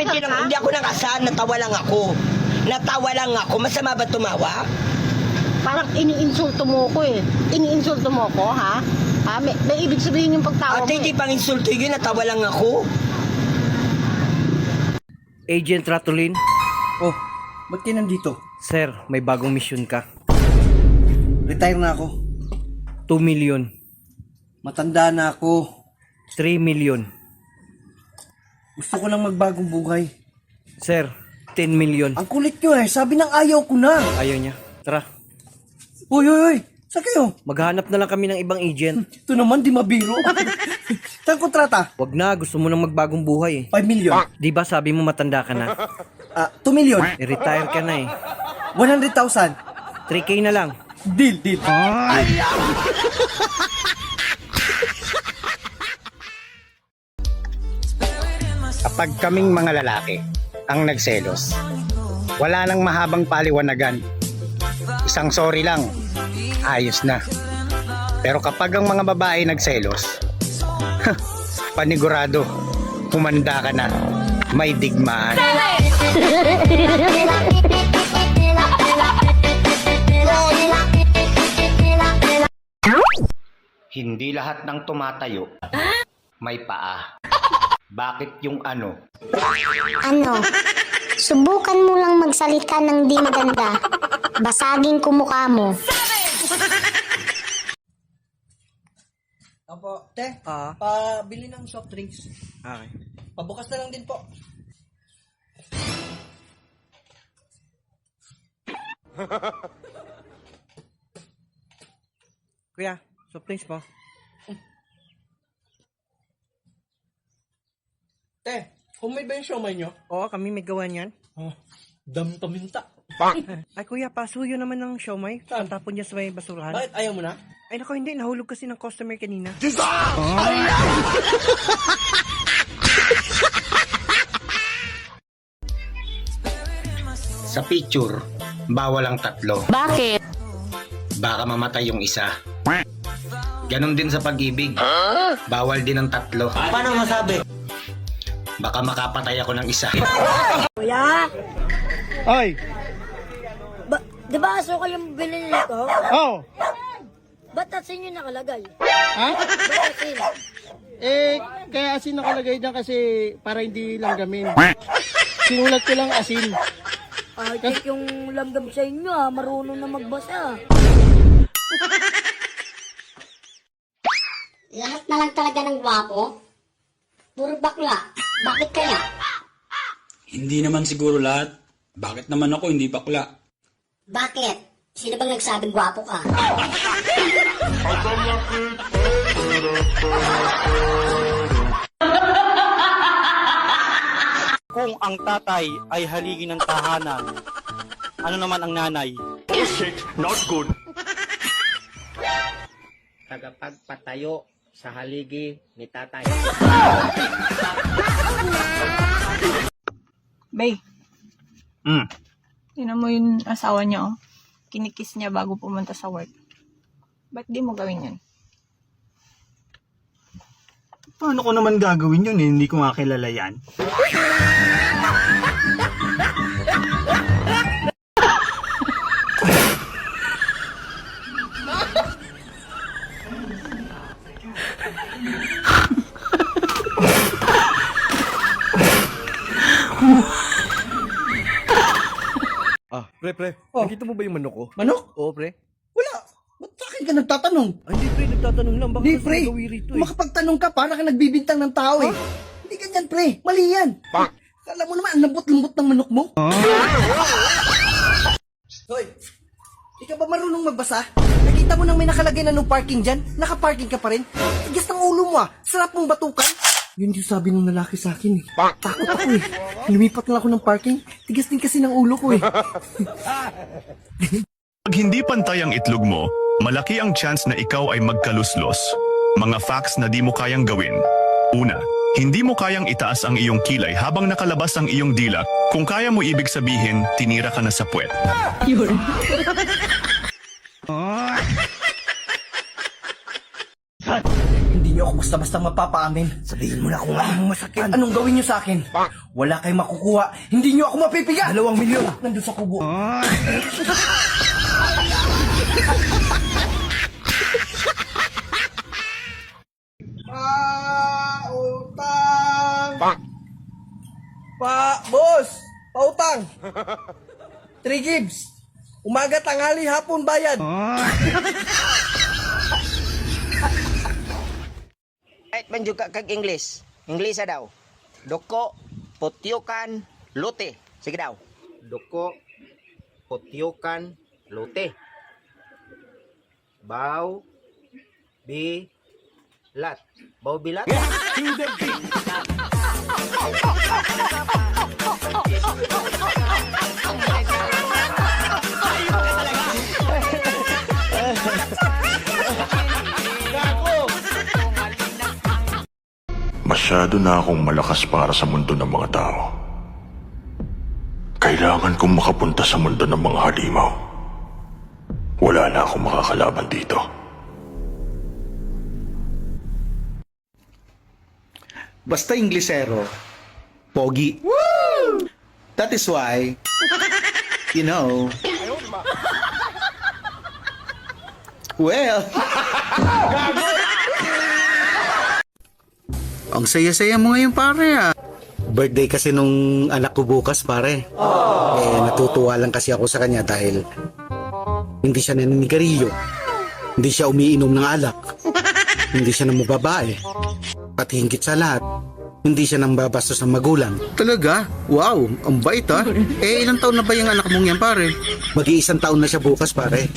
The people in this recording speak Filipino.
Hindi ako nakasaan, natawa lang ako. Natawa lang ako. Masama ba tumawa? Parang iniinsulto mo ko eh. Iniinsulto mo ko, ha? Ha? May ibig sabihin yung pagtawa mo. Ate, hindi pang insulto yun. Natawa lang ako. Agent Ratulin, Oh, ba't ka nandito? sir, may bagong mission ka. Retire na ako. 2 million, Matanda na ako. 3 million. Gusto ko lang magbagong buhay. Sir, 10 million. Ang kulit nyo eh. Sabi ng ayaw ko na. Ayaw niya. Tara, Uy, uy, uy. Saan kayo? maghanap na lang kami ng ibang agent. Ito naman, di mabiro. Saan kontrata? Wag na, gusto mo nang magbagong buhay eh. 5 million. Di ba sabi mo matanda ka na? 2 million. I-retire ka na eh. 100,000. 3K na lang. Deal, deal. Kapag kaming mga lalaki ang nagselos, wala nang mahabang paliwanagan. Isang sorry lang, ayos na. Pero kapag ang mga babae nagselos, panigurado, humanda ka na, may digmaan. Hindi lahat ng tumatayo may paa. Bakit yung ano? Ano? Subukan mo lang magsalita ng di maganda. Basagin ko mukha mo. Opo, te. Ah. Pabili ng soft drinks. Okay. Pabukas na lang din po. Kuya, soft drinks po. Te, homemade ba yung siomay nyo? Oo, kami may gawa niyan. Oh, dam-taminta. Ay kuya, pasuyo naman ng siomay. Saan? Tapon niya sa may basurahan. Bakit ayaw mo na? Ay nako, hindi. Nahulog kasi ng customer kanina. Sa picture, bawal ang tatlo. Bakit? Baka mamatay yung isa. Ganon din sa pag-ibig. Bawal din ang tatlo. Paano masabi? Baka makapatay ako ng isa. Kuya, Oy! di ba aso kayong bilhin nito? Oh! Ba't asin yung nakalagay? Ha? Ba't asin? Kaya asin nakalagay dyan kasi para hindi langgamin. Sinulat ko lang asin. Ah, check yung langgam sa inyo marunong na magbasa. Lahat na lang talaga ng gwapo. Puro bakla. Bakit kaya? Hindi naman siguro lahat. Bakit naman ako hindi bakla? Bakit? Sino bang nagsabing gwapo ka? Kung ang tatay ay haligi ng tahanan, ano naman ang nanay? Tagapagpatayo sa haligi ni tatay. Bay, tingnan mo yung asawa niya, oh. Kinikiss niya bago pumunta sa work. Ba't di mo gawin yun? Paano ko naman gagawin yun eh? Hindi ko nga kilala yan. Pre. Oh. Nakita mo ba yung manok ko? Manok? Oo, pre. Wala. Ba't sa akin ka nagtatanong? Ay, hindi, pre. Nagtatanong lang. Baka Hindi, kasi pre. nagawi rito eh. Makapagtanong ka, para ka nagbibintang ng tao eh. Hindi ganyan, pre. Mali yan. Kala mo naman, ang lambot-lambot ng manok mo. Hoy, ikaw ba marunong magbasa? Nakita mo nang may nakalagay na no parking dyan? Nakaparking ka pa rin? Tigas ng ulo mo sarap mong batukan. Yun yung sabi ng lalaki sa akin eh. Takot ako eh. Lumipat lang ako ng parking. Tigas din kasi ng ulo ko eh. Pag hindi pantay ang itlog mo, malaki ang chance na ikaw ay magkaluslos. Mga facts na di mo kayang gawin. Una, hindi mo kayang itaas ang iyong kilay habang nakalabas ang iyong dila. Kung kaya mo, ibig sabihin, tinira ka na sa puwet. Hindi niyo ako basta-basta basta mapapaamin. Sabihin mo na kung ano masakit. Anong gawin niyo sa akin? Wala kayong makukuha. Hindi niyo ako mapipiga. 2 milyon. Nandun sa kubo. Pautang! Boss! Pautang! 3 gigs. Umaga, tanghali, hapon, bayad. Right man juga kag English. English daw. Doko, potyukan, lote. Sige daw. Doko, potyukan, lote. Baw, bilat. Baw bilat? Masyado na akong malakas para sa mundo ng mga tao. Kailangan kong makapunta sa mundo ng mga halimaw. Wala na akong makakalaban dito. Basta Inglesero, pogi. That is why, you know, well, ang saya-saya mo ngayon pare ah. Birthday kasi nung anak ko bukas pare. Natutuwa lang kasi ako sa kanya dahil hindi siya naninigarilyo, hindi siya umiinom ng alak, hindi siya namababae, at hingkit sa lahat, hindi siya nambabastos ng magulang. Talaga? Wow, ang bait ah. Ilang taon na ba yung anak mong yan pare? Mag-iisang taon na siya bukas pare.